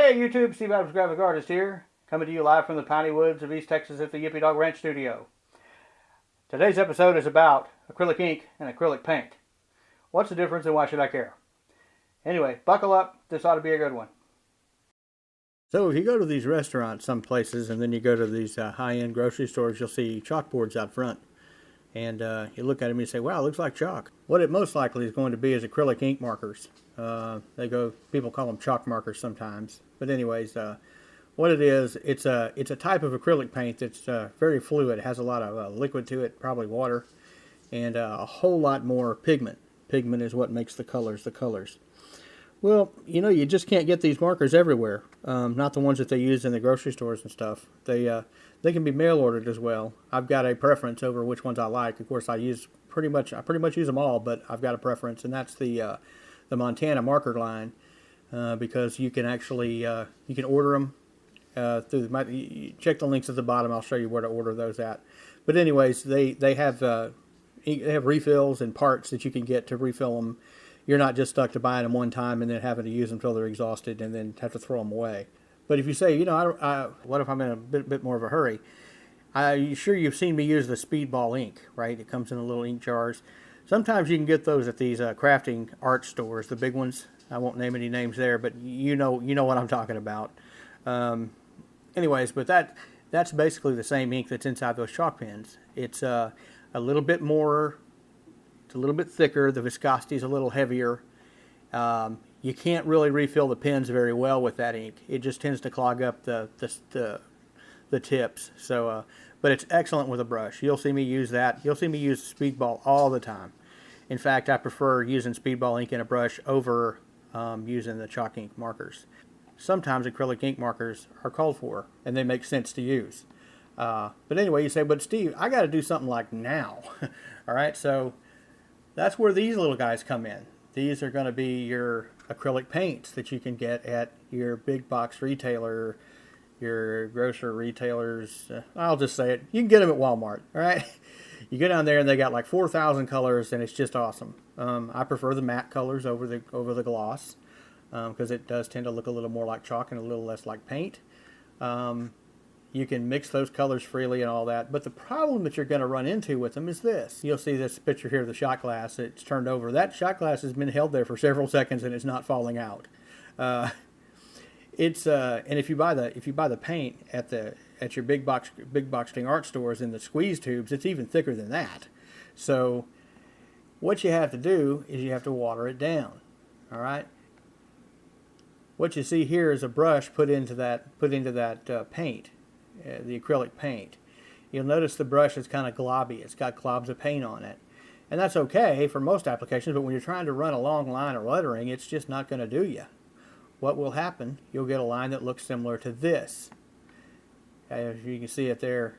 Hey YouTube, Steve Adams Graphic Artist here, coming to you live from the piney woods of East Texas at the Yippee Dog Ranch Studio. Today's episode is about acrylic ink and acrylic paint. What's the difference and why should I care? Anyway, buckle up, this ought to be a good one. So if you go to these restaurants some places and then you go to these high-end grocery stores, you'll see chalkboards out front. And you look at them and you say, wow, it looks like chalk. What it most likely is going to be is acrylic ink markers. People call them chalk markers sometimes. But anyways, what it is, it's a type of acrylic paint that's very fluid. It has a lot of liquid to it, probably water, and a whole lot more pigment. Pigment is what makes the colors. Well, you know, you just can't get these markers everywhere. Not the ones that they use in the grocery stores and stuff. They can be mail ordered as well. I've got a preference over which ones I like. Of course, I pretty much use them all, but I've got a preference, and that's the Montana marker line, because you can actually you can order them check the links at the bottom. I'll show you where to order those at. But anyways, they have refills and parts that you can get to refill them. You're not just stuck to buying them one time and then having to use them until they're exhausted and then have to throw them away. But if you say, you know, what if I'm in a bit more of a hurry? Sure, you've seen me use the Speedball Ink, right? It comes in the little ink jars. Sometimes you can get those at these crafting art stores, the big ones. I won't name any names there, but you know what I'm talking about. Anyways, but that's basically the same ink that's inside those chalk pens. It's a little bit more, it's a little bit thicker. The viscosity is a little heavier. You can't really refill the pens very well with that ink. It just tends to clog up the tips. So, but it's excellent with a brush. You'll see me use that. You'll see me use Speedball all the time. In fact, I prefer using Speedball ink in a brush over using the chalk ink markers. Sometimes acrylic ink markers are called for, and they make sense to use. But anyway, you say, but Steve, I got to do something like now. All right, so that's where these little guys come in. These are going to be your acrylic paints that you can get at your big box retailer, your grocery retailers. I'll just say it. You can get them at Walmart, all right? You go down there and they got like 4,000 colors, and it's just awesome. I prefer the matte colors over the gloss, because it does tend to look a little more like chalk and a little less like paint. You can mix those colors freely and all that, but the problem that you're going to run into with them is this. You'll see this picture here of the shot glass. It's turned over. That shot glass has been held there for several seconds and it's not falling out. And if you buy the paint at your big box art stores in the squeeze tubes, it's even thicker than that. So what you have to do is you have to water it down. All right. What you see here is a brush put into that paint. The acrylic paint. You'll notice the brush is kind of globby. It's got globs of paint on it. And that's okay for most applications, but when you're trying to run a long line of lettering, it's just not going to do you. What will happen, you'll get a line that looks similar to this. As you can see it there,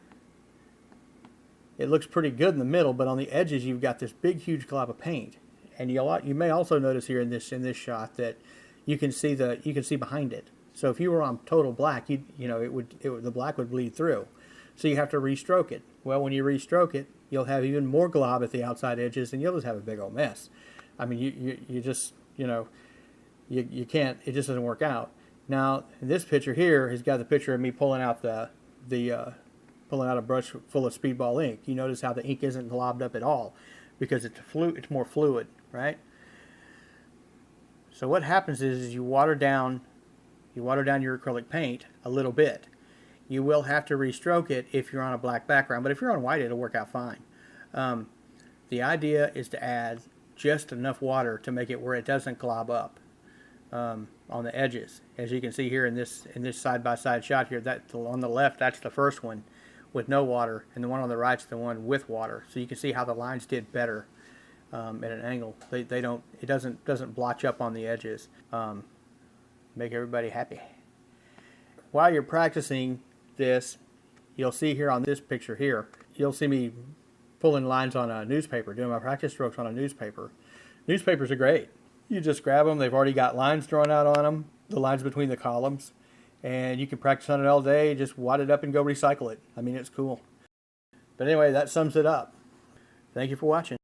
it looks pretty good in the middle, but on the edges you've got this big huge glob of paint. And you may also notice here in this shot that you can see behind it. So if you were on total black, the black would bleed through. So you have to restroke it. Well, when you restroke it, you'll have even more glob at the outside edges, and you'll just have a big old mess. I mean, you can't. It just doesn't work out. Now, this picture here has got the picture of me pulling out pulling out a brush full of Speedball ink. You notice how the ink isn't globbed up at all because it's more fluid, right? So what happens is you water down your acrylic paint a little bit. You will have to restroke it if you're on a black background, but if you're on white, it'll work out fine. The idea is to add just enough water to make it where it doesn't glob up on the edges. As you can see here in this side-by-side shot here, that on the left, that's the first one with no water, and the one on the right's the one with water. So you can see how the lines did better at an angle. It doesn't blotch up on the edges. Make everybody happy. While you're practicing this, you'll see here on this picture here, you'll see me pulling lines on a newspaper, doing my practice strokes on a newspaper. Newspapers are great. You just grab them, they've already got lines drawn out on them, the lines between the columns, and you can practice on it all day, just wad it up and go recycle it. I mean, it's cool. But anyway, that sums it up. Thank you for watching.